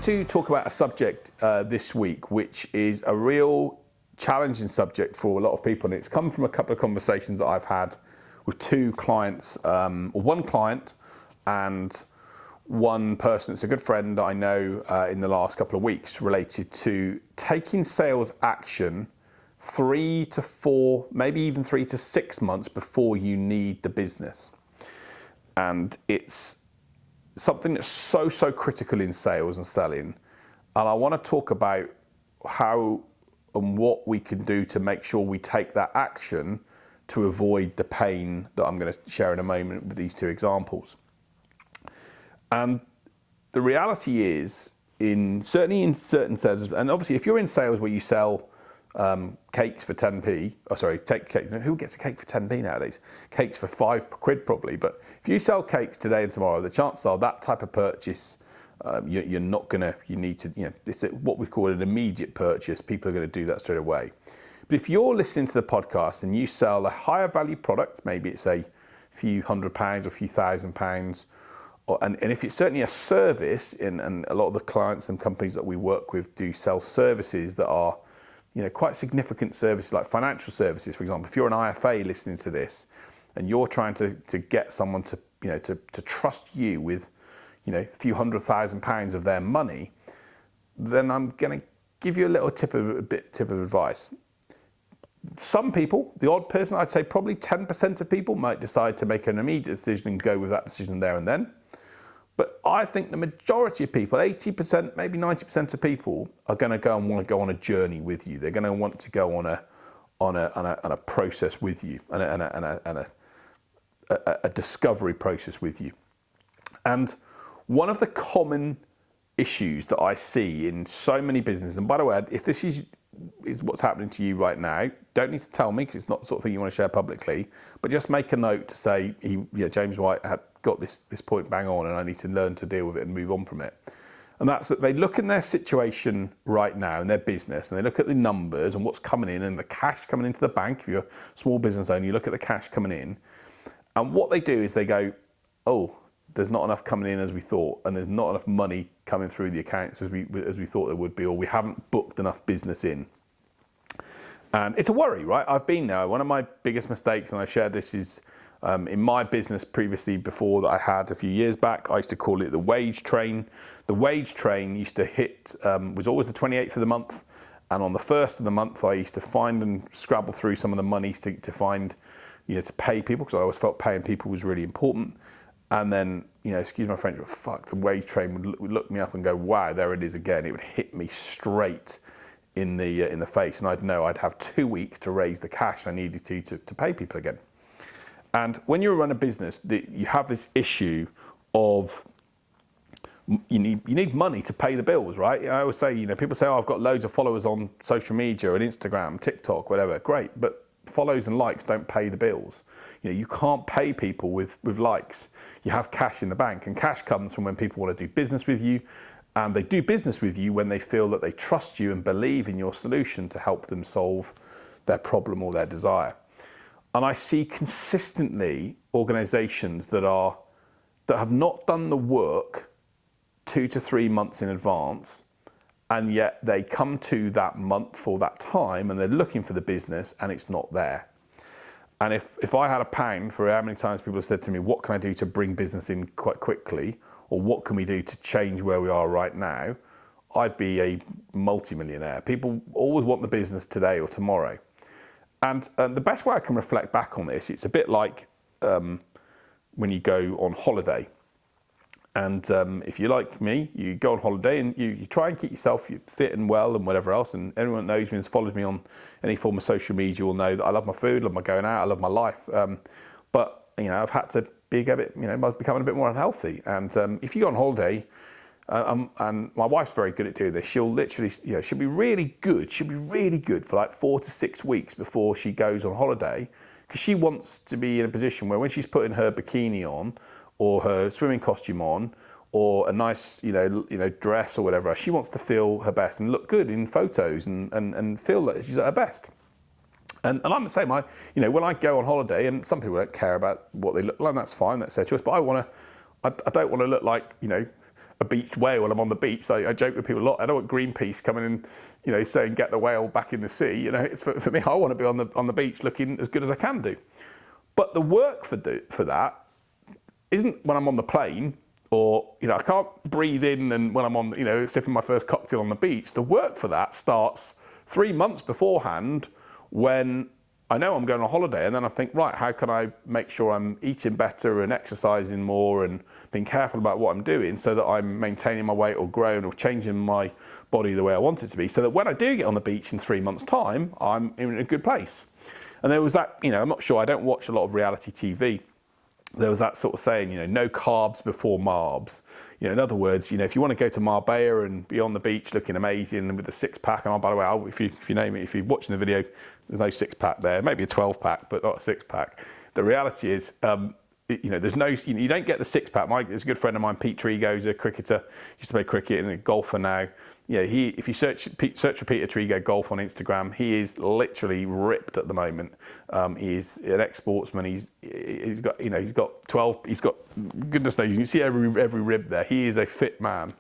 wanted to talk about a subject this week, which is a real challenging subject for a lot of people, and it's come from a couple of conversations that I've had with two clients, or one client and one person that's a good friend that I know in the last couple of weeks, related to taking sales action 3 to 4, maybe even 3 to 6 months before you need the business. And it's something that's so critical in sales and selling. And I want to talk about how and what we can do to make sure we take that action to avoid the pain that I'm going to share in a moment with these two examples. And the reality is, certainly in certain sales, and obviously if you're in sales where you sell cakes for 10p, who gets a cake for 10p nowadays? Cakes for £5 probably. But if you sell cakes today and tomorrow, the chances are that type of purchase, you're not gonna, you need to, it's what we call an immediate purchase. People are gonna do that straight away. But if you're listening to the podcast and you sell a higher value product, maybe it's a few £100 or a few £1,000, and if it's certainly a service, and a lot of the clients and companies that we work with do sell services that are, quite significant services, like financial services, for example. If you're an IFA listening to this and you're trying to get someone to, to trust you with, a few £100,000 of their money, then I'm going to give you a little tip of advice. Some people, the odd person, I'd say probably 10% of people might decide to make an immediate decision and go with that decision there and then. But I think the majority of people, 80%, maybe 90% of people, are going to go and want to go on a journey with you. They're going to want to go on a process with you, and a discovery process with you. And one of the common issues that I see in so many businesses, and by the way, if this is what's happening to you right now, don't need to tell me, because it's not the sort of thing you want to share publicly, but just make a note to say, James White had got this point bang on, and I need to learn to deal with it and move on from it. And that's that they look in their situation right now in their business, and they look at the numbers and what's coming in and the cash coming into the bank. If you're a small business owner, you look at the cash coming in, and what they do is they go, oh, there's not enough coming in as we thought, and there's not enough money coming through the accounts as we thought there would be, or we haven't booked enough business in. And it's a worry, right? I've been there. One of my biggest mistakes, and I've shared this, is in my business previously, before that I had a few years back, I used to call it the wage train. The wage train used to hit, was always the 28th of the month, and on the 1st of the month I used to find and scrabble through some of the monies to find, to pay people, because I always felt paying people was really important. And then, excuse my French, but the wage train would look me up and go, wow, there it is again. It would hit me straight in the face, and I'd know I'd have 2 weeks to raise the cash I needed to pay people again. And when you run a business, you have this issue of you need money to pay the bills, right? I always say, people say, oh, I've got loads of followers on social media and Instagram, TikTok, whatever. Great, but follows and likes don't pay the bills. You can't pay people with likes. You have cash in the bank, and cash comes from when people want to do business with you, and they do business with you when they feel that they trust you and believe in your solution to help them solve their problem or their desire. And I see consistently organizations that have not done the work 2 to 3 months in advance, and yet they come to that month or that time and they're looking for the business and it's not there. And if I had a pound for how many times people have said to me, what can I do to bring business in quite quickly, or what can we do to change where we are right now, I'd be a multi-millionaire. People always want the business today or tomorrow. And the best way I can reflect back on this, it's a bit like when you go on holiday. And if you're like me, you go on holiday and you try and keep yourself fit and well and whatever else. And everyone that knows me and has followed me on any form of social media will know that I love my food, love my going out, I love my life. But I've had to be a bit, becoming a bit more unhealthy. And if you go on holiday, and my wife's very good at doing this, she'll literally, she'll be really good for like 4 to 6 weeks before she goes on holiday, because she wants to be in a position where when she's putting her bikini on, or her swimming costume on, or a nice, dress or whatever, she wants to feel her best and look good in photos and feel that she's at her best. And I'm the same. When I go on holiday, and some people don't care about what they look like, and that's fine, that's their choice. But I don't want to look like, a beached whale when I'm on the beach. I joke with people a lot. I don't want Greenpeace coming in, saying get the whale back in the sea. It's for me. I want to be on the beach looking as good as I can do. But the work for that isn't when I'm on the plane, or I can't breathe in and when I'm on sipping my first cocktail on the beach. The work for that starts 3 months beforehand, when I know I'm going on holiday, and then I think, right, how can I make sure I'm eating better and exercising more and being careful about what I'm doing so that I'm maintaining my weight or growing or changing my body the way I want it to be, so that when I do get on the beach in 3 months' time, I'm in a good place. And there was that, I'm not sure, I don't watch a lot of reality TV. There was that sort of saying, no carbs before Marbs. In other words, if you want to go to Marbella and be on the beach looking amazing and with a six-pack, and by the way, if you name it, if you're watching the video, there's no six-pack there, maybe a 12-pack, but not a six-pack. The reality is, there's no, you don't get the six-pack. There's a good friend of mine, Pete Trigo, who's a cricketer, used to play cricket and a golfer now. If you search for Peter Trigo golf on Instagram, he is literally ripped at the moment. He's an ex-sportsman. He's got 12. He's got, goodness knows, you can see every rib there. He is a fit man,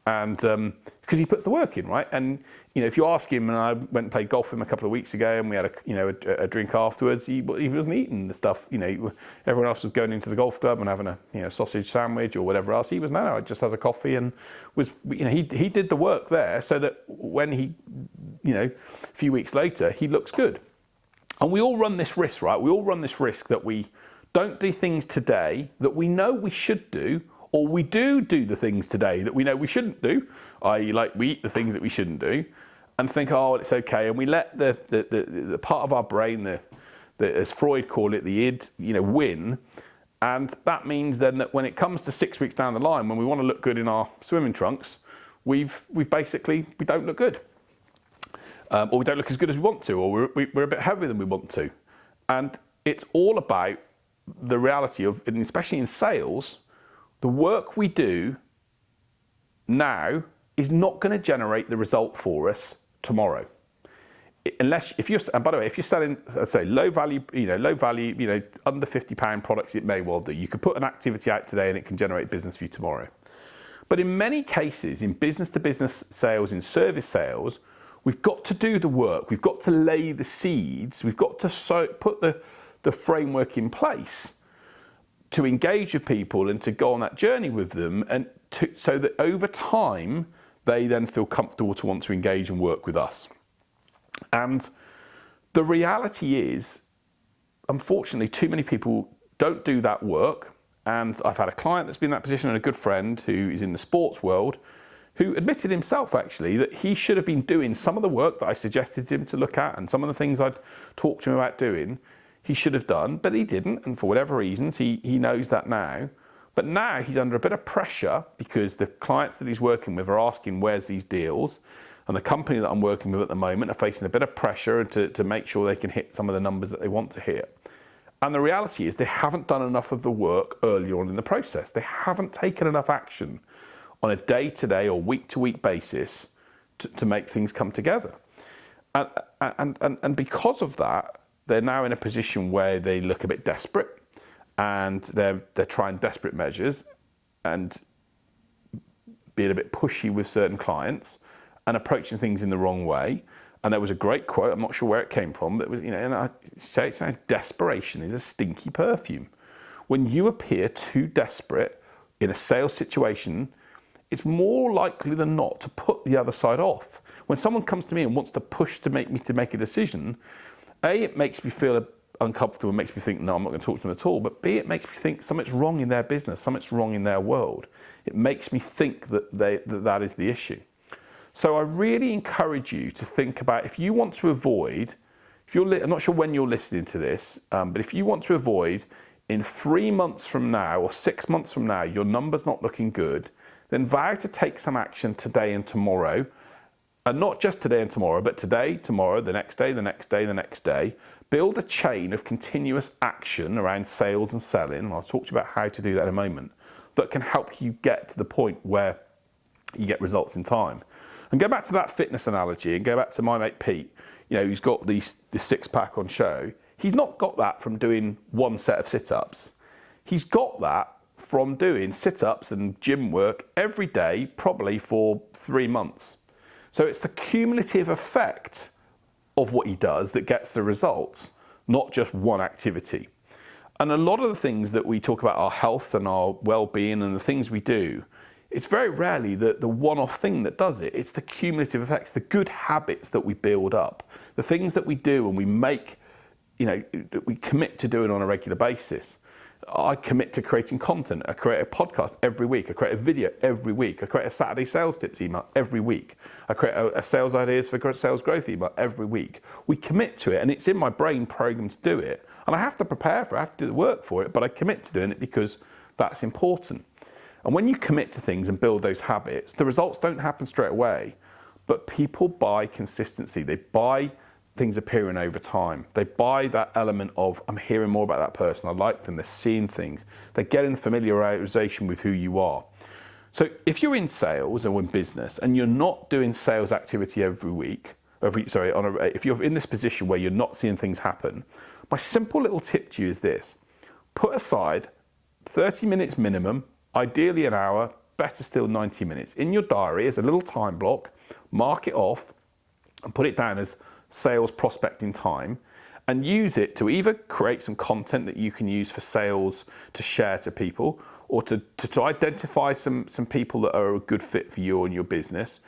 and because he puts the work in, right? And if you ask him, and I went and played golf with him a couple of weeks ago, and we had a drink afterwards. He wasn't eating the stuff. Everyone else was going into the golf club and having a sausage sandwich or whatever else. He was no, just has a coffee and was he did the work there so that when he a few weeks later he looks good. And we all run this risk, right? We all run this risk that we don't do things today that we know we should do, or we do the things today that we know we shouldn't do, i.e. like we eat the things that we shouldn't do, and think, oh, it's okay, and we let the part of our brain, the as Freud called it, the id, win, and that means then that when it comes to 6 weeks down the line, when we want to look good in our swimming trunks, we don't look good, or we don't look as good as we want to, or we're a bit heavier than we want to, and it's all about the reality of, and especially in sales, the work we do now is not going to generate the result for us tomorrow. Unless, and by the way, if you're selling, let's say, low value, under £50 products, it may well do. You could put an activity out today and it can generate business for you tomorrow. But in many cases, in business to business sales, in service sales, we've got to do the work. We've got to lay the seeds. We've got to put the framework in place to engage with people and to go on that journey with them, and so that over time they then feel comfortable to want to engage and work with us. And the reality is, unfortunately, too many people don't do that work. And I've had a client that's been in that position, and a good friend who is in the sports world, who admitted himself actually that he should have been doing some of the work that I suggested him to look at, and some of the things I'd talked to him about doing, he should have done, but he didn't. And for whatever reasons, he knows that now. But now he's under a bit of pressure because the clients that he's working with are asking, where's these deals? And the company that I'm working with at the moment are facing a bit of pressure to make sure they can hit some of the numbers that they want to hit. And the reality is they haven't done enough of the work earlier on in the process. They haven't taken enough action on a day-to-day or week-to-week basis to make things come together. And because of that, they're now in a position where they look a bit desperate, and they're trying desperate measures and being a bit pushy with certain clients and approaching things in the wrong way. And there was a great quote, I'm not sure where it came from, but it was, and I say it's now, desperation is a stinky perfume. When you appear too desperate in a sales situation, it's more likely than not to put the other side off. When someone comes to me and wants to push to make a decision, A, it makes me feel uncomfortable, it makes me think, no, I'm not going to talk to them at all, but B, it makes me think something's wrong in their business, something's wrong in their world. It makes me think that is the issue. So I really encourage you to think about, if you want to avoid, I'm not sure when you're listening to this, but if you want to avoid in 3 months from now or 6 months from now, your number's not looking good, then vow to take some action today and tomorrow. And not just today and tomorrow, but today, tomorrow, the next day, the next day, the next day. Build a chain of continuous action around sales and selling, and I'll talk to you about how to do that in a moment, that can help you get to the point where you get results in time. And go back to that fitness analogy, and go back to my mate Pete, who's got the six-pack on show. He's not got that from doing one set of sit-ups. He's got that from doing sit-ups and gym work every day, probably for 3 months. So it's the cumulative effect of what he does that gets the results, not just one activity. And a lot of the things that we talk about, our health and our well-being and the things we do, it's very rarely the one-off thing that does it. It's the cumulative effects, the good habits that we build up, the things that we do and we make, that we commit to doing on a regular basis. I commit to creating content. I create a podcast every week. I create a video every week. I create a Saturday sales tips email every week. I create a sales ideas for sales growth email every week. We commit to it, and it's in my brain programmed to do it. And I have to prepare for it. I have to do the work for it, but I commit to doing it because that's important. And when you commit to things and build those habits, the results don't happen straight away, but people buy consistency. They buy things appearing over time. They buy that element of, I'm hearing more about that person, I like them, they're seeing things. They're getting familiarization with who you are. So if you're in sales or in business and you're not doing sales activity every week, if you're in this position where you're not seeing things happen, my simple little tip to you is this: put aside 30 minutes minimum, ideally an hour, better still 90 minutes, in your diary as a little time block, mark it off and put it down as sales prospecting time, and use it to either create some content that you can use for sales to share to people, or to identify some people that are a good fit for you and your business,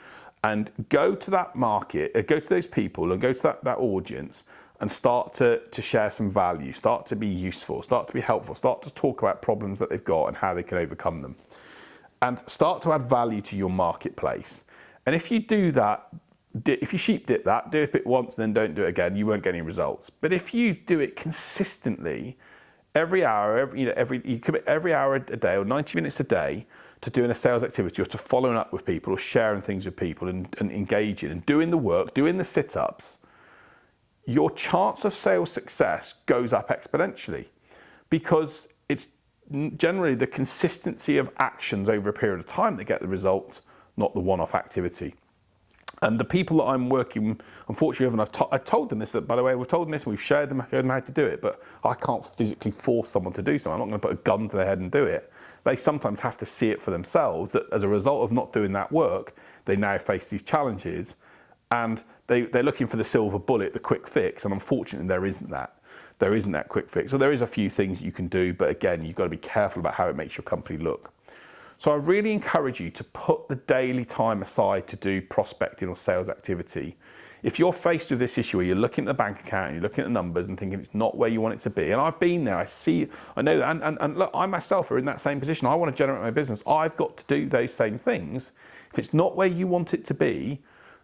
and go to that market, go to those people and go to that audience and start to share some value, start to be useful, start to be helpful, start to talk about problems that they've got and how they can overcome them, and start to add value to your marketplace. And if you do that, if you sheep dip that, do it once and then don't do it again, you won't get any results. But if you do it consistently, every hour, you commit every hour a day or 90 minutes a day to doing a sales activity or to following up with people or sharing things with people and engaging and doing the work, doing the sit-ups, your chance of sales success goes up exponentially, because it's generally the consistency of actions over a period of time that get the result, not the one-off activity. And the people that I'm working, unfortunately, and I've told them this, that, by the way, we've told them this and we've showed them how to do it, but I can't physically force someone to do something. I'm not going to put a gun to their head and do it. They sometimes have to see it for themselves, that as a result of not doing that work, they now face these challenges, and they're looking for the silver bullet, the quick fix, and unfortunately there isn't that. There isn't that quick fix. So there is a few things you can do, but again, you've got to be careful about how it makes your company look. So I really encourage you to put the daily time aside to do prospecting or sales activity. If you're faced with this issue where you're looking at the bank account and you're looking at the numbers and thinking it's not where you want it to be, and I've been there, I know that, and look, I myself are in that same position. I want to generate my business. I've got to do those same things. If it's not where you want it to be,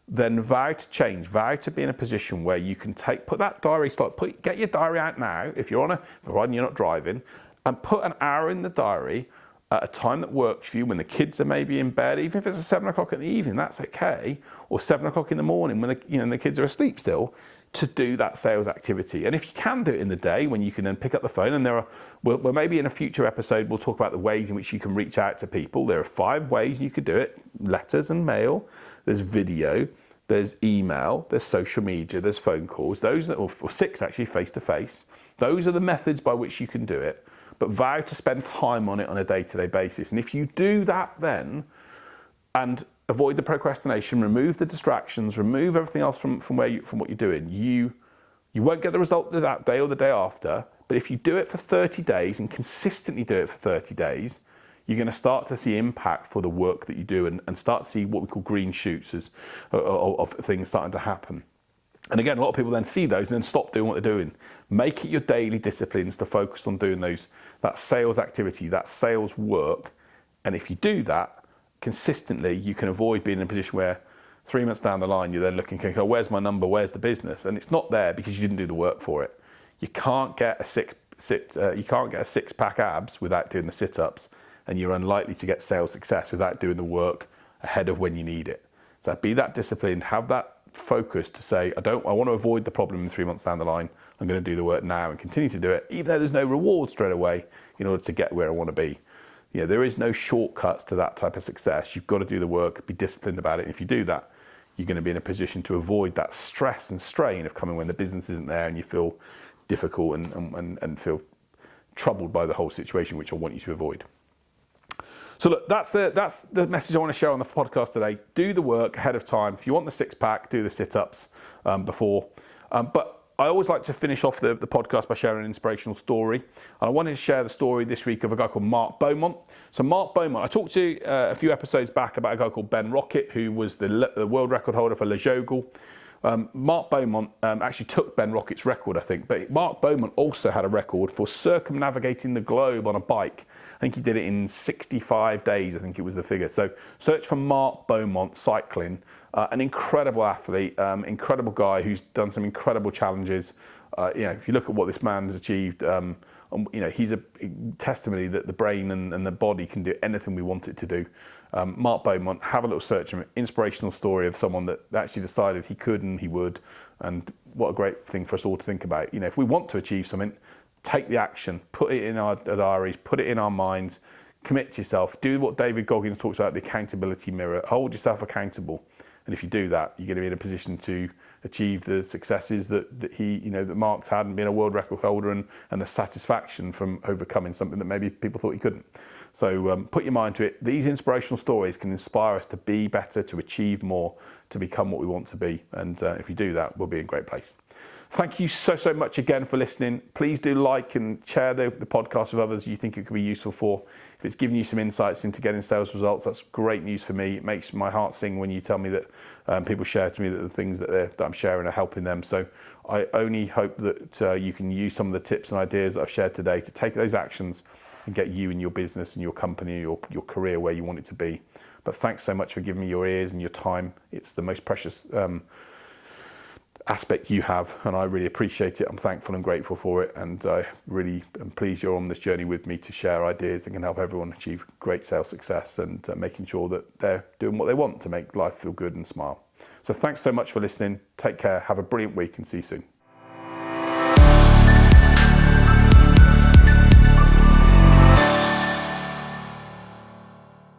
then vow to change, vow to be in a position where you can put that diary slot, get your diary out now, if you're providing you're not driving, and put an hour in the diary at a time that works for you, when the kids are maybe in bed, even if it's 7 o'clock in the evening, that's okay, or 7 o'clock in the morning when the kids are asleep still, to do that sales activity. And if you can do it in the day, when you can then pick up the phone, and well, maybe in a future episode we'll talk about the ways in which you can reach out to people. There are 5 ways you could do it: letters and mail, there's video, there's email, there's social media, there's phone calls. Those, or 6 actually, face to face. Those are the methods by which you can do it. But vow to spend time on it on a day-to-day basis. And if you do that then, and avoid the procrastination, remove the distractions, remove everything else from what you're doing, you won't get the result that day or the day after. But if you do it for 30 days and consistently do it for 30 days, you're going to start to see impact for the work that you do, and start to see what we call green shoots of things starting to happen. And again, a lot of people then see those and then stop doing what they're doing. Make it your daily disciplines to focus on doing that sales activity, that sales work. And if you do that consistently, you can avoid being in a position where 3 months down the line, you're then looking, okay, where's my number? Where's the business? And it's not there because you didn't do the work for it. You can't get a six-pack abs without doing the sit-ups, and you're unlikely to get sales success without doing the work ahead of when you need it. So be that disciplined, have that focus to say, I want to avoid the problem in 3 months down the line. I'm going to do the work now and continue to do it, even though there's no reward straight away, in order to get where I want to be. There is no shortcuts to that type of success. You've got to do the work, be disciplined about it. And if you do that, you're going to be in a position to avoid that stress and strain of coming when the business isn't there and you feel difficult and feel troubled by the whole situation, which I want you to avoid. So look, that's the message I want to share on the podcast today. Do the work ahead of time. If you want the six pack, do the sit-ups before. But I always like to finish off the podcast by sharing an inspirational story. And I wanted to share the story this week of a guy called Mark Beaumont. So Mark Beaumont, I talked to a few episodes back about a guy called Ben Rocket, who was the world record holder for Le Jogel. Mark Beaumont actually took Ben Rocket's record, I think. But Mark Beaumont also had a record for circumnavigating the globe on a bike. I think he did it in 65 days, I think it was the figure. So search for Mark Beaumont cycling. An incredible athlete, incredible guy who's done some incredible challenges. If you look at what this man has achieved, he's a testimony that the brain and the body can do anything we want it to do. Mark Beaumont, have a little search of him. Inspirational story of someone that actually decided he could and he would. And what a great thing for us all to think about. If we want to achieve something, take the action, put it in our diaries, put it in our minds, commit to yourself. Do what David Goggins talks about, the accountability mirror. Hold yourself accountable. And if you do that, you're going to be in a position to achieve the successes that Mark's had and being a world record holder and the satisfaction from overcoming something that maybe people thought he couldn't. So put your mind to it. These inspirational stories can inspire us to be better, to achieve more, to become what we want to be. And if you do that, we'll be in a great place. Thank you so much again for listening. Please do like and share the podcast with others you think it could be useful for. If it's giving you some insights into getting sales results, that's great news for me. It makes my heart sing when you tell me that people share to me that the things that I'm sharing are helping them. So I only hope that you can use some of the tips and ideas that I've shared today to take those actions and get you and your business and your company, your career where you want it to be. But thanks so much for giving me your ears and your time. It's the most precious aspect you have, and I really appreciate it. I'm thankful and grateful for it, and I really am pleased you're on this journey with me to share ideas that can help everyone achieve great sales success and making sure that they're doing what they want to make life feel good and smile. So thanks so much for listening. Take care, have a brilliant week, and see you soon.